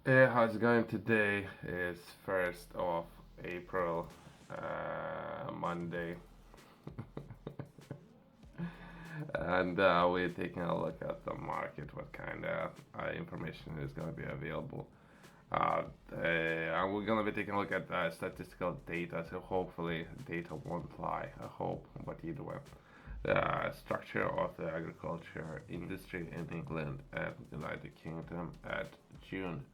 Hey, how's it going today? Is 1st of April, Monday, and we're taking a look at the market, what kind of information is going to be available. And we're going to be taking a look at statistical data, so hopefully data won't lie, I hope, but either way. The structure of the agriculture industry in England and United Kingdom at June.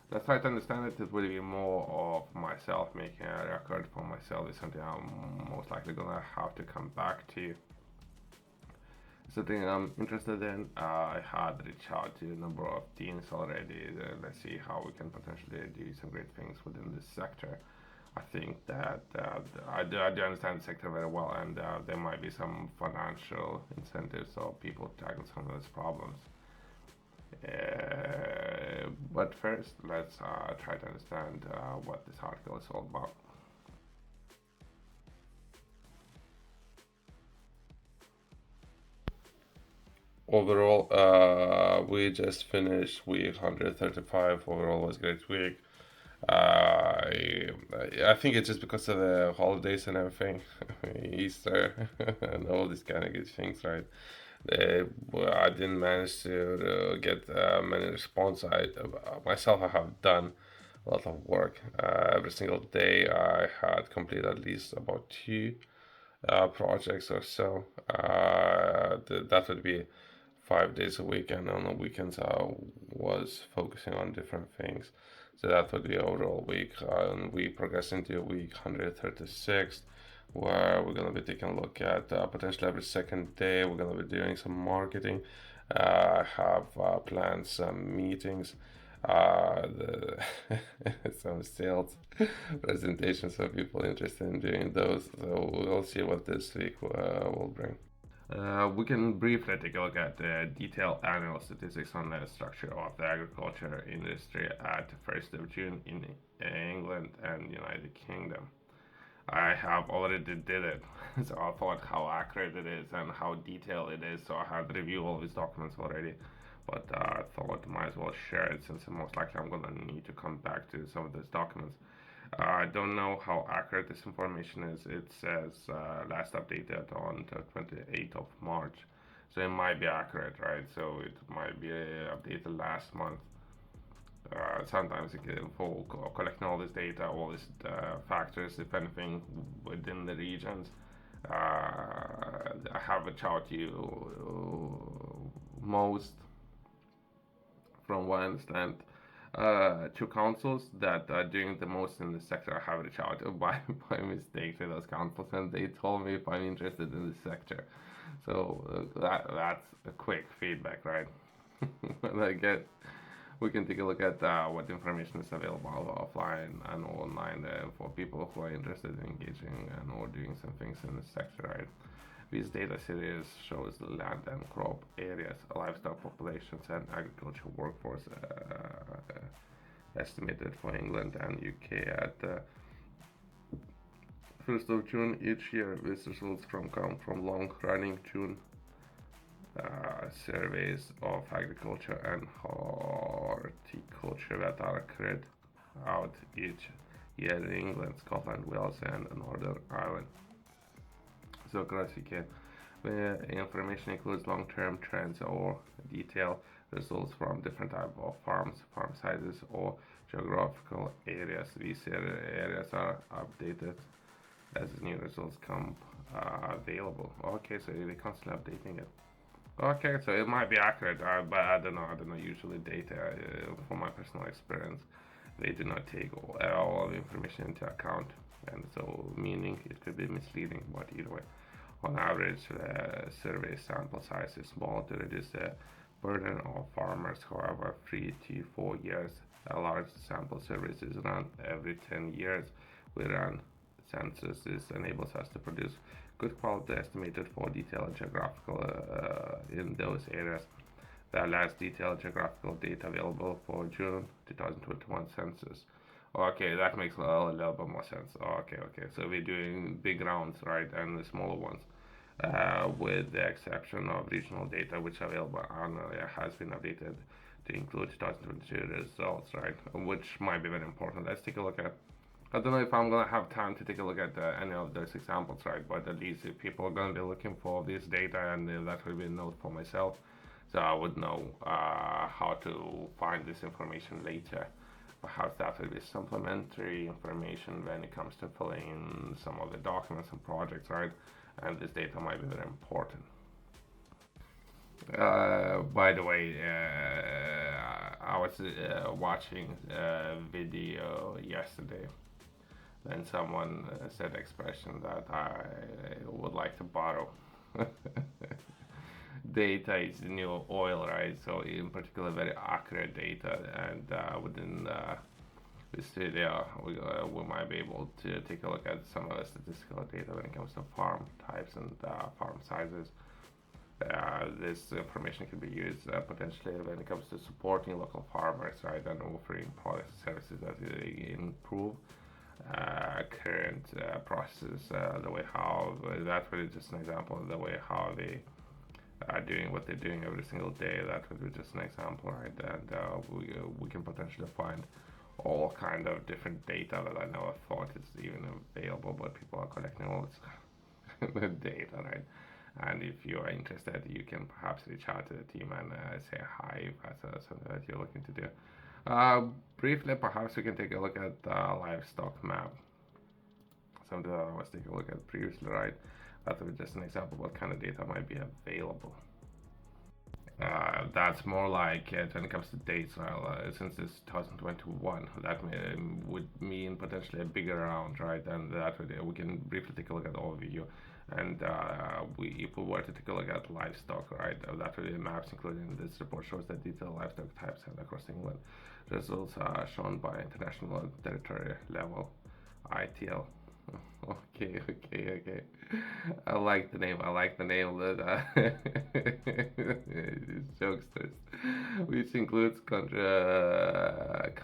Let's try to understand it. It will be more of myself making a record for myself. It's something I'm most likely gonna have to come back to. Something I'm interested in. I had reached out to a number of teams already. Let's see how we can potentially do some great things within this sector. I think that I do understand the sector very well, and there might be some financial incentives for people to tackle some of those problems. But first, let's try to understand what this article is all about. Overall, we just finished week 135. Overall, was a great week. I think it's just because of the holidays and everything, Easter and all these kind of good things, right? Well, I didn't manage to get many response. I myself I have done a lot of work. Every single day I had completed at least about two projects or so. That would be 5 days a week, and on the weekends I was focusing on different things. So that would be overall week, and we progress into week 136, where we're gonna be taking a look at potentially every second day. We're gonna be doing some marketing. I have planned some meetings, the some sales presentations for people interested in doing those. So we'll see what this week will bring. We can briefly take a look at the detailed annual statistics on the structure of the agriculture industry at 1st of June in England and United Kingdom. I have already did it, so I thought how accurate it is and how detailed it is. So I had reviewed all these documents already, but I thought might as well share it since most likely I'm gonna need to come back to some of these documents. I don't know how accurate this information is. It says last updated on the 28th of March. So it might be accurate, right? So it might be updated last month. Sometimes it can for collecting all this data, all these factors, if anything, within the regions. I have reached out to you most, from what I understand, two councils that are doing the most in the sector. I have reached out by mistake to those councils, and they told me if I'm interested in this sector. So that's a quick feedback, right? When I get, we can take a look at what information is available offline and online for people who are interested in engaging and or doing some things in the sector, right? This data series shows the land and crop areas, livestock populations, and agricultural workforce estimated for England and UK at 1st of June each year. These results come from long-running June surveys of agriculture and horticulture that are carried out each year in England, Scotland, Wales, and Northern Ireland. So across UK, the information includes long-term trends or detailed results from different type of farms, farm sizes, or geographical areas. These areas are updated as new results come available. Okay, so they're constantly updating it. Okay, so it might be accurate, but I don't know. I don't know. Usually, data, from my personal experience, they do not take all of the information into account, and so meaning it could be misleading. But either way, on average, survey sample size is small to reduce the burden of farmers. However, 3 to 4 years, a large sample surveys is run every 10 years. We run census. This enables us to produce good quality estimated for detailed geographical in those areas. The last detailed geographical data available for June 2021 census. Okay, that makes a little bit more sense. Okay. So we're doing big rounds, right, and the smaller ones, with the exception of regional data, which available annually has been updated to include 2022 results, right? Which might be very important. Let's take a look at. I don't know if I'm gonna have time to take a look at any of those examples, right? But at least if people are gonna be looking for this data, and that will be a note for myself, so I would know how to find this information later. Perhaps that will be supplementary information when it comes to filling in some of the documents and projects, right? And this data might be very important. By the way, I was watching a video yesterday, and someone said the expression that I would like to borrow. Data is the new oil, right? So, in particular, very accurate data, and within this video, we might be able to take a look at some of the statistical data when it comes to farm types and farm sizes. This information can be used potentially when it comes to supporting local farmers, right, and offering products and services that improve current processes. The way how that really just an example of the way how they are doing what they're doing every single day. That would be just an example, right? And we can potentially find all kind of different data that I never thought is even available, but people are collecting all this data, right? And if you are interested, you can perhaps reach out to the team and say hi if that's something that you're looking to do. Briefly, perhaps we can take a look at the livestock map. Something that I was taking a look at previously, right? That was just an example of what kind of data might be available. That's more like when it comes to dates. Well, since it's 2021, that would mean potentially a bigger round, right? And that would, we can briefly take a look at overview. And if we were to take a look at livestock, right, that would be maps including this report shows that detailed livestock types and across England. Results are shown by international and territory level, ITL. Okay. I like the name. I like the name. Jokesters, which includes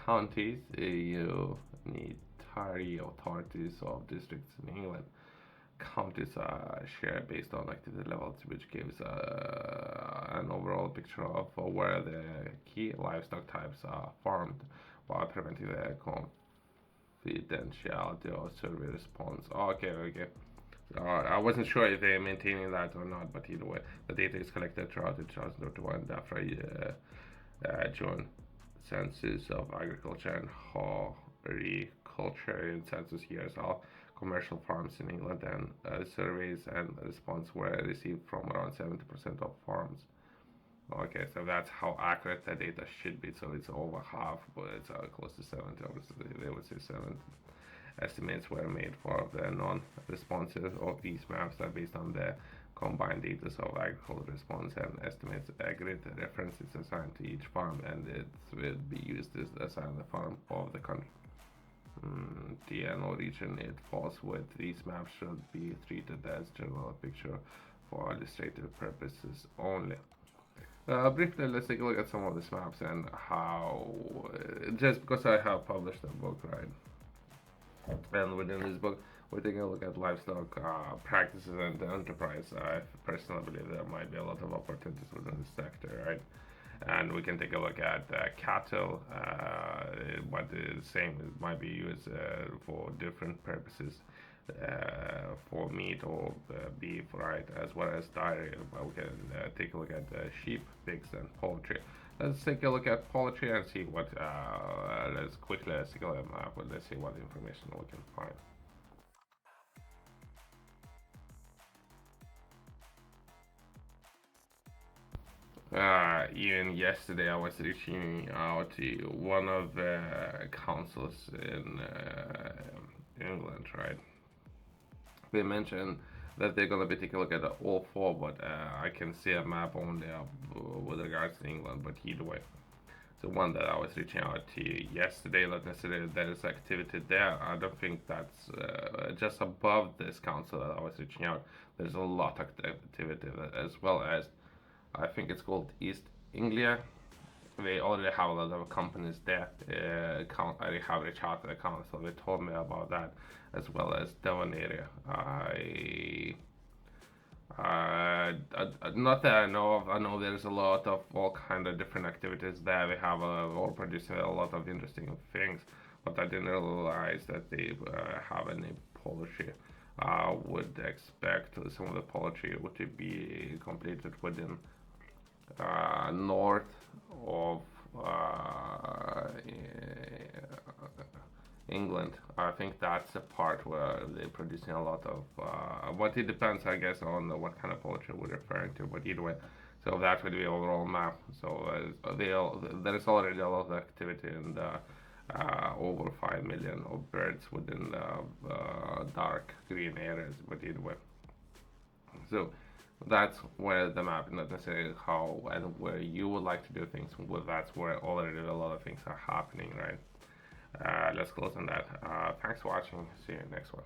counties, unitary authorities of districts in England. Counties are shared based on activity levels, which gives an overall picture of where the key livestock types are farmed, while preventing the confidentiality of survey response. Okay. I wasn't sure if they're maintaining that or not, but either way, the data is collected throughout 2021 after June census of agriculture and horticulture in census years. All commercial farms in England, and surveys and response were received from around 70% of farms. Okay, so that's how accurate the data should be. So it's over half, but it's close to 70. Obviously, they would say 70. Estimates were made for the non-responses of these maps that based on the combined data of agricultural response and estimates aggregate references assigned to each farm, and it will be used as assign the farm of the country. The annual region it falls with. These maps should be treated as general picture for illustrative purposes only. Briefly, let's take a look at some of these maps and how, just because I have published a book, right? And within this book, we're taking a look at livestock practices and enterprise. I personally believe there might be a lot of opportunities within this sector, right? And we can take a look at cattle, but the same it might be used for different purposes, for meat or beef, right, as well as dairy. But we can take a look at sheep, pigs, and poultry. Let's take a look at poultry and see what. Let's quickly take a look at the map. Let's see what information we can find. Even yesterday, I was reaching out to one of the councils in England, right? They mentioned that they're gonna be taking a look at all four, but I can see a map only with regards to England. But either way, the one that I was reaching out to yesterday, not necessarily there is activity there. I don't think that's just above this council that I was reaching out. There's a lot of activity, as well as I think it's called East Anglia. They already have a lot of companies there. I have reached out to the council. They told me about that, as well as Devon area. Not that I know of. I know there's a lot of all kind of different activities there. We have all producing a lot of interesting things, but I didn't realize that they have any policy. I would expect some of the policy would be completed within north of England. I think that's the part where they're producing a lot of. But it depends, I guess, on what kind of poetry we're referring to. But either way, so that would be overall map. So there is already a lot of activity and over 5 million of birds within the dark green areas. But either way, so that's where the map, not necessarily how and where you would like to do things. Well, that's where already a lot of things are happening, right? Let's close on that. Thanks for watching. See you next one.